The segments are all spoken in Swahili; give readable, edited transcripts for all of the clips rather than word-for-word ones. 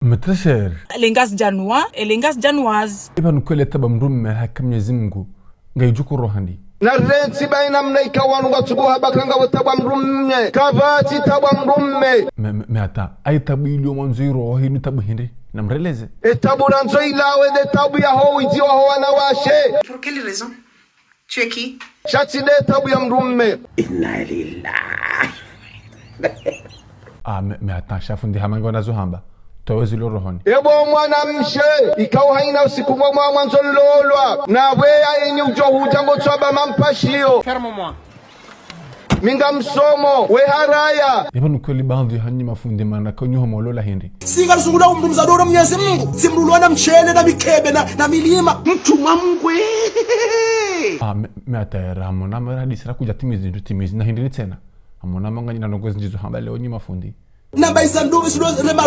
متشر elengas janwa elengas janwaz iba nukwele taba mrumme haka Mwenyezi Mungu ngaijuku rohani na renti baina mnaika wanu watubuha bakanga watabwa mrumme kabati tabwa mrumme meata ay tabu ilio mwanzo rohi ni tabu hindi na mreleze tabu ranzo ilawe de tabu ya ho idio ho wanawashe. Pour quelle raison? Tu es qui? Chati de tabu ya mrumme. Inna lillahi. meata shafundi hamango nazo hamba tawezi lo rohoni ebo mwana mshe ikawa haina usiku mwa mwanzo lolwa na weya yenye ujohuja ngotsaba mampashio ferme-moi minga msomo we haraya iba nukweli baadhi hanyi mafundi mana kanyuho molola hindi singa lusungula umdumzadoro Mwenyezi Mungu simrulwa na mchele na mikebe na milima mtuma mngwe meata ramona maradisira kuja timizi na hindi tena amona manganya na nongozi njizo hamba leo nyi mafundi namba isanduku silo rema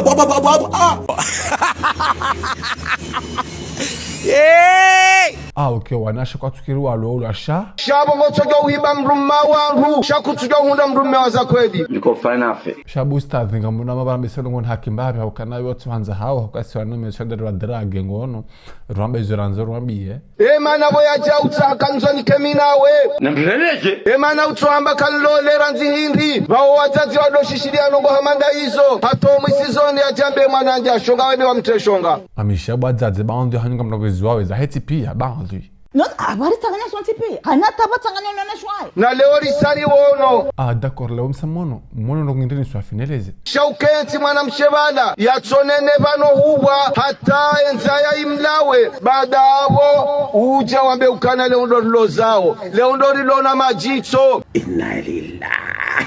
okay wanasha kwa tukiru walo asha shabo ngotsoga uhiba mrumma wangu shakutuga hunda mrumme waza kweli niko fine afe shabu stad ngamuna mabambe selongon hakimbabe hakana yote wanza hawo kwasi wanome shadara drage ngono rwambe ziranzo rwambiye mana boya jauta hakanzoni keminawe namreleke mana utswamba kalolera nzihindi bawo wazazi wadoshishiria nongo hamanda hizo hato mwisizoni ajambe mwana anja shonga wene wa mteshonga amishabu azazi baondi hanyunga mnagozi wawe za heti pia baondi non abari tanganya sonti pia hana taba tanganya nona shwai na leo risari wono d'accord leo msamono mono ndo ngindeni swafineleze shaukenti mwana mshebala yatsonene vano huwa hata enzaya imlawe baada abo uja wambe ukana leo ndo rilo zao leo ndo rilo na majitso. Inna lillahi.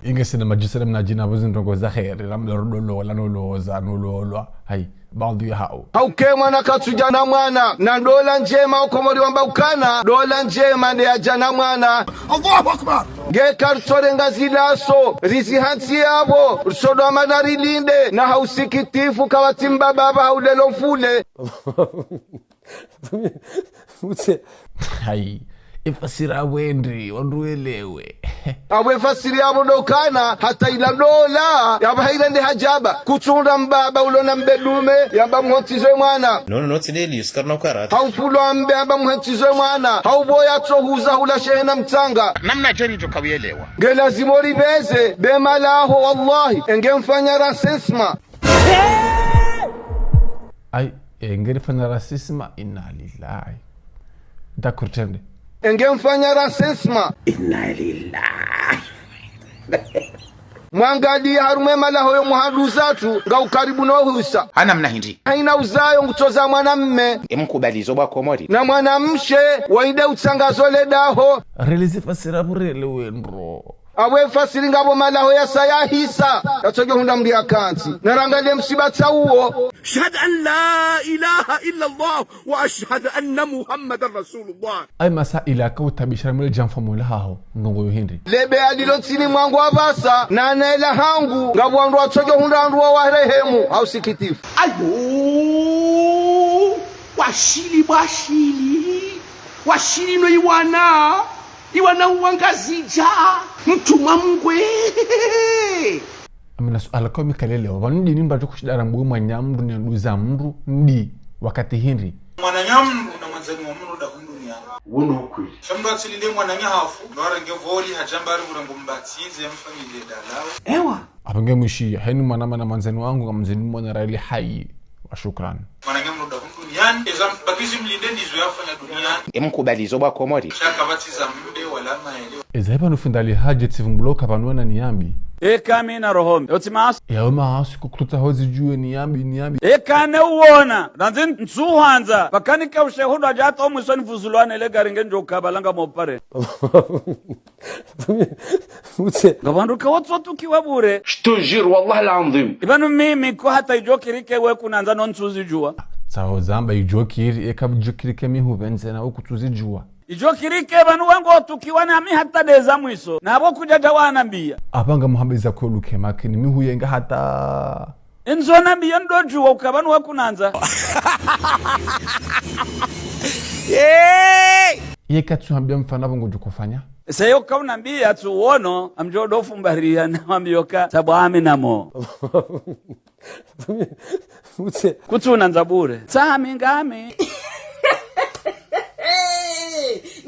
inge sina majisere mnajina bozi ndongo za khair ramdolo la noloza nololwa hai baadhi hao hauke mwana katsuja na mwana na dola njema ukomori wamba ukana dola njema de ajana mwana Allahu akbar ge kartore ngazilaso rizihansi yabo rusodo amanari linde na hausikitifu kawatimba baba haulelo mfule hai ifasira wendri wanduelewe awe fasiri yabo dokana hata ila dola yaba haila ndi hajaba kutsunda mbaba ulona mbedume yaba mhotizo mwana no tsineli usikarna ukarata haufulo ambe yaba mhotizo mwana hauboya tsohuza hula shehena mtanga namna jeni tokawielewa ngelazimori beze bemalaho wallahi engemfanya rasisma ai engerifanya rasisma inna lillahi dakurtende engemfanya rasisma Inna lillahi. mwangali harume malaho yo muhandu zatu nga ukaribu no husa hana mna hindi haina uzayo ngutoza mwanamme emkubalizo bwa komori na mwanamshe waide utsangazo ledaho releze fasira burele wendro awe fasiri ngabo malaho ya sayahisa katsoge hunda mri akanti narangale msiba tauo shahad an la ilaha illa Allah wa ashhadu anna Muhammadar Rasulullah ai masa ila ka utabishara mele jamfa mola hao ndongo yo hindi lebe alilo tsini mwangu abasa na naela hangu ngabo andu atsoge hunda andu wa rehemu hausikitifu ayo washili no iwana uangazija mtuma mngwe amina suala kwa mikalele wanudi nimba tukushidara mbugu mwanyamdu ni nduza mndu ndi wakati hindi mwananyamdu na mwanzani wa mndu da hundu ya wono kweli shamba tsilinde mwananyahafu ndwara ngevoli hajambari murango mbatsize yamfamile dalao ewa abange mushi hainu mwanama na mwanzani wangu ngamzini mwana raili hai wa shukran mwananyamdu da hundu yani ezam bakizi mlinde ndizo yafanya duniani emkubalizo bwa komori shaka batiza mbe wala maelewa ezaipa nufundali haje tivumbuloka panuana niyambi ekami na rohombe otimas yawe mahasu kukututa hozi juwe niyambi ekane uona ranzi nsuhanza pakani ka ushehudo ajata omwisoni vuzulwane le garinge njo kabalanga mopare gabandu ka wotsotukiwa bure je te jure wallahi alazim ibanu mimi ko hata ijokirike we kunanza nonsuzi jua tsaho zamba ijokiri ekabijokirike mihubenze na ukutuzi jua ijokirike banu wangu otukiwa nami hata deza mwiso nabo kujaja wanambia abanga muhabeza ko luke makini mihuyenga hata enzo nambia ndojuwa ukabanu wakunanza yekatsuhambia mfana bongo jukufanya Sayo kaunambia tuono amjodo fumbaria na ambioka sabwame namo. Kutuna nzabure. Tsami ngami.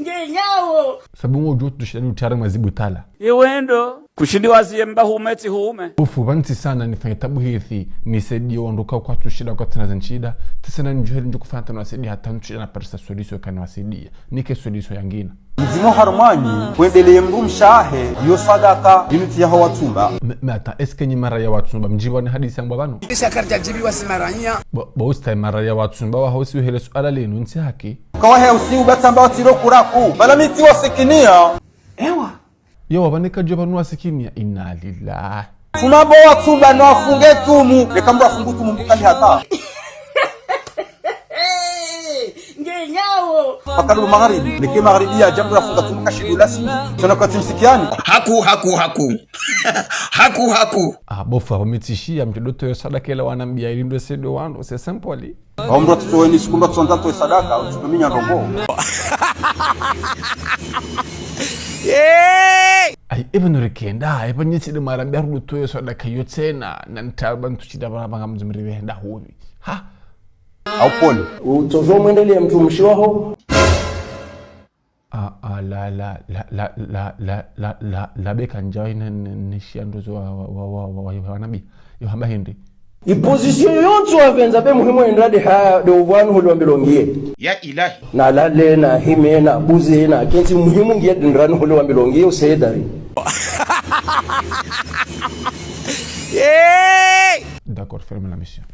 Ngenyawo. Sabungo jotu dushani utare mazibu tala. Iwendo kushindi waziyemba humeti hume. Ufu banti sana nifanye tabu hithi nisaidie ondoka kwa tushida kwa tena zanchida tisana njuheli njukufanya tena wasaidia hata ntushida na parisa solution kana wasaidia nike solution yangina Mzimo harumani kuendeleye mshahe yo sadaka unity ya watumba mata eske ni mara ya watumba mjiba ni hadisi yangu bano Isa karja jibi wasimaranya bosta mara ya watumba wa hausi uhele suala lenu nti haki kwa he usi ubatamba watiro kuraku bala miti wasikinia Ewa yo wabanika joba nuwa sikinia inna lillahi Fumabo watumba no afunge tumu lekambwa afungu tumu mbukani hata Ngenyawo. Pakaru magharibi leke magharibi ya jambo afunga tumu kashidulasi tunakati msikiani Haku. bofa wametishia mtodoto yo sadaka ila wanambia ilindo sedo wando se simple Omro tutoeni sikumba tsondato sadaka utuminya ndongo Ay even rekenda ay panyitsi de marambia ruto yo sadaka yo tena na ntalba ntuchida banga mzimriwe henda huvi ha au pole utozo mwendelee mtu mshiwaho la beka njao ina nishia ndozo wa nabi yo hamba hindi iposition yonto wavenza be muhimu endrade ha do wanu hulwambilongie Ya ilahi. na lale na hime na buze na kenzi muhimu ngie ndrano hulwambilongie usedari D'accord, ferme la mission.